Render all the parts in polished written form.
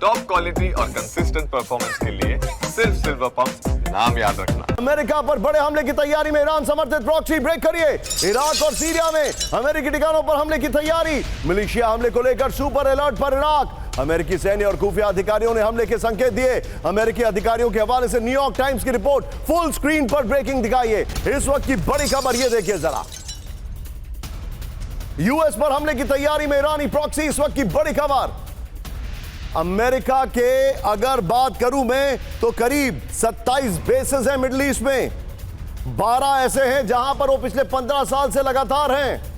Top quality और consistent performance के लिए सिर्फ सिल्वर पंप नाम याद रखना। अमेरिका पर बड़े हमले की तैयारी में ईरान समर्थित प्रॉक्सी ब्रेक करिए। इराक और सीरिया में अमेरिकी ठिकानों पर हमले की तैयारी। मिलिशिया हमले को लेकर सुपर अलर्ट पर इराक। अमेरिकी सैन्य और खुफिया अधिकारियों ने हमले के संकेत दिए। अमेरिकी अधिकारियों के हवाले से न्यूयॉर्क टाइम्स की रिपोर्ट फुल स्क्रीन पर ब्रेकिंग दिखाई है। इस वक्त की बड़ी खबर ये देखिए जरा। यूएस पर हमले की तैयारी में ईरानी प्रॉक्सी। इस वक्त की बड़ी खबर। अमेरिका के अगर बात करूं मैं तो करीब 27 बेसेस हैं मिडिल ईस्ट में। 12 ऐसे हैं जहां पर वो पिछले 15 साल से लगातार हैं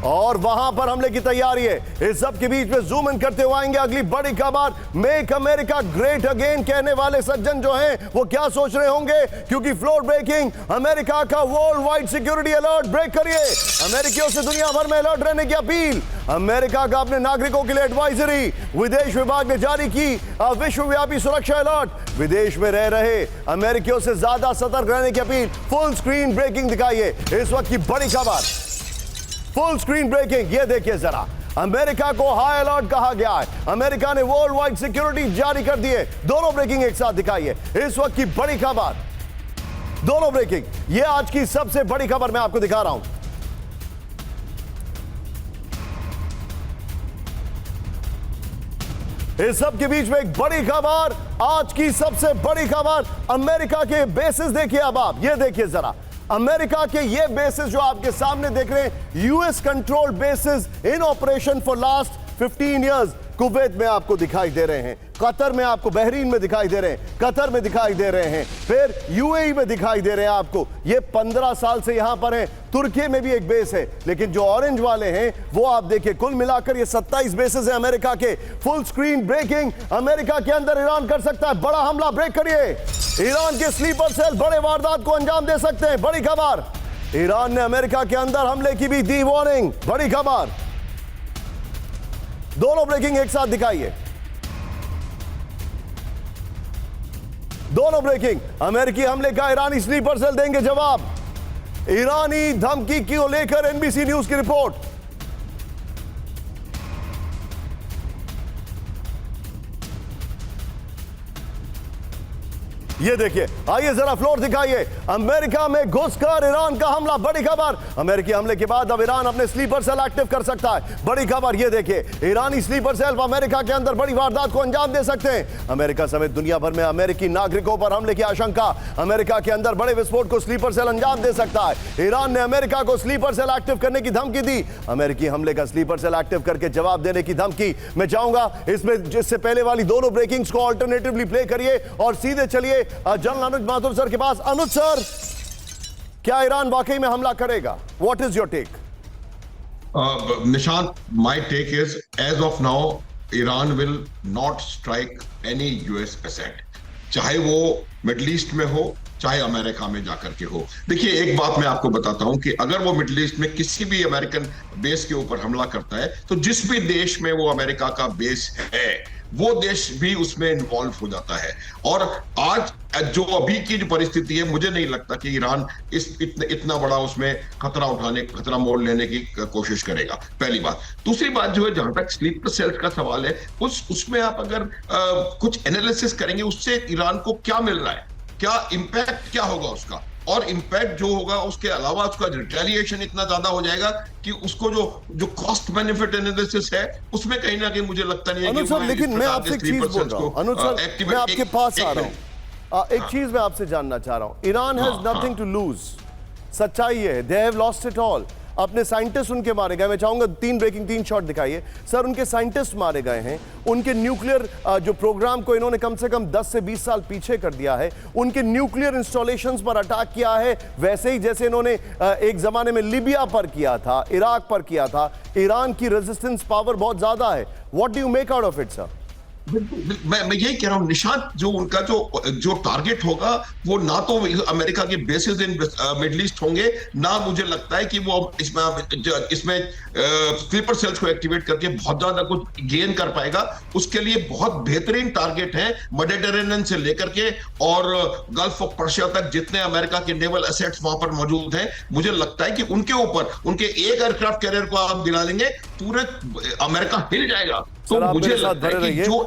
और वहां पर हमले की तैयारी है। इस सब के बीच में जूम इन करते हुए आएंगे अगली बड़ी खबर। मेक अमेरिका ग्रेट अगेन कहने वाले सज्जन जो हैं वो क्या सोच रहे होंगे, क्योंकि फ्लोर ब्रेकिंग अमेरिका का world wide security alert break करिए। अमेरिकियों से दुनिया भर में अलर्ट रहने की अपील। अमेरिका का अपने नागरिकों के लिए एडवाइजरी। विदेश विभाग ने जारी की विश्वव्यापी सुरक्षा अलर्ट। विदेश में रह रहे अमेरिकियों से ज्यादा सतर्क रहने की अपील। फुल स्क्रीन ब्रेकिंग दिखाइए इस वक्त की बड़ी खबर। फुल स्क्रीन ब्रेकिंग ये देखिए जरा। अमेरिका को हाई अलर्ट कहा गया है। अमेरिका ने वर्ल्ड वाइड सिक्योरिटी जारी कर दी है। दोनों ब्रेकिंग एक साथ दिखाइए इस वक्त की बड़ी खबर। दोनों ब्रेकिंग ये आज की सबसे बड़ी खबर मैं आपको दिखा रहा हूं। इस सब के बीच में एक बड़ी खबर। आज की सबसे बड़ी खबर अमेरिका के बेसिस देखिए। अब आप ये देखिए जरा। अमेरिका के ये बेसिस जो आपके सामने देख रहे हैं, US control basis in operation for last 15 years. Kuwait में आपको दिखाई दे रहे हैं, कतर में आपको, बहरीन में दिखाई दे रहे हैं, कतर में दिखाई दे रहे हैं, फिर यूएई में दिखाई दे रहे हैं आपको। ये 15 साल से यहां पर हैं। तुर्की में भी एक बेस है, लेकिन जो ऑरेंज वाले हैं वो आप देखिए। कुल मिलाकर ये 27 बेसेस हैं अमेरिका के। Full screen breaking. अमेरिका के अंदर ईरान कर सकता है बड़ा हमला। ब्रेक करिए। ईरान के स्लीपर सेल बड़े वारदात को अंजाम दे सकते हैं। बड़ी खबर। ईरान ने अमेरिका के अंदर हमले की भी दी वार्निंग। बड़ी खबर। दोनों ब्रेकिंग एक साथ दिखाइए। दोनों ब्रेकिंग। अमेरिकी हमले का ईरानी स्लीपर सेल देंगे जवाब। ईरानी धमकी को लेकर एनबीसी न्यूज की रिपोर्ट। ये देखिए, आइए जरा फ्लोर दिखाइए। अमेरिका में घुसकर ईरान का हमला। बड़ी खबर। अमेरिकी हमले के बाद अब ईरान अपने स्लीपर सेल एक्टिव कर सकता है। बड़ी खबर। ये देखिए, ईरानी स्लीपर सेल अमेरिका के अंदर बड़ी वारदात को अंजाम दे सकते हैं। अमेरिका समेत दुनिया भर में अमेरिकी नागरिकों पर हमले की आशंका। अमेरिका के अंदर बड़े विस्फोट को स्लीपर सेल अंजाम दे सकता है। ईरान ने अमेरिका को स्लीपर सेल एक्टिव करने की धमकी दी। अमेरिकी हमले का स्लीपर सेल एक्टिव करके जवाब देने की धमकी। मैं चाहूंगा इसमें जिससे पहले वाली दोनों ब्रेकिंग्स को ऑल्टरनेटिवली प्ले करिए और सीधे चलिए जनरल अनुज माथुर सर के पास। अनुज सर, क्या ईरान वाकई में हमला करेगा? What is your take? Nishant, my take is as of now Iran will not strike any US asset, चाहे वो मिडिल ईस्ट में हो चाहे अमेरिका में जाकर के हो। देखिए, एक बात मैं आपको बताता हूं कि अगर वो मिडिल ईस्ट में किसी भी अमेरिकन बेस के ऊपर हमला करता है तो जिस भी देश में वो अमेरिका का बेस है वो देश भी उसमें इन्वॉल्व हो जाता है। और आज जो अभी की जो परिस्थिति है, मुझे नहीं लगता कि ईरान इतना बड़ा उसमें खतरा मोल लेने की कोशिश करेगा। पहली बात। दूसरी बात जो है, जहां तक स्लीपर सेल्स का सवाल है, उसमें आप अगर कुछ एनालिसिस करेंगे उससे ईरान को क्या मिल रहा है, क्या इंपैक्ट क्या होगा उसका, और इंपैक्ट जो होगा उसके अलावा उसका रिटेलिएशन इतना ज्यादा हो जाएगा कि उसको जो कॉस्ट बेनिफिट एनालिसिस है उसमें कहीं ना कहीं मुझे लगता नहीं है कि सर, लेकिन मैं आपसे एक चीज बोल रहा हूं। अनुज सर, मैं आपके पास आ रहा हूं। एक चीज मैं आपसे जानना चाह रहा हूं। Iran has nothing to lose. सच्चाई है, they have lost it all. अपने साइंटिस्ट उनके मारे गए। मैं चाहूंगा 3 ब्रेकिंग 3 शॉट दिखाइए सर। उनके साइंटिस्ट मारे गए हैं। उनके न्यूक्लियर जो प्रोग्राम को इन्होंने कम से कम 10 से 20 साल पीछे कर दिया है। उनके न्यूक्लियर इंस्टॉलेशंस पर अटैक किया है, वैसे ही जैसे इन्होंने एक जमाने में लिबिया पर किया था, इराक पर किया था। ईरान की रेजिस्टेंस पावर बहुत ज्यादा है। What do you make out of it sir? मैं यही कह रहा हूं निशांत, जो उनका जो टारगेट होगा वो ना तो अमेरिका के बेसिस इन मिडिल ईस्ट होंगे, ना मुझे लगता है कि वो इसमें स्लीपर सेल्स को एक्टिवेट करके बहुत ज्यादा कुछ गेन कर पाएगा। उसके लिए बहुत बेहतरीन टारगेट है मेडिटेरेनियन से लेकर के और गल्फ ऑफ पर्शिया तक जितने अमेरिका के नेवल एसेट्स वहां पर मौजूद हैं। मुझे लगता है कि उनके ऊपर उनके एक एयरक्राफ्ट कैरियर को आप दिला देंगे, पूरे अमेरिका हिल जाएगा। तो मुझे लगता है कि जो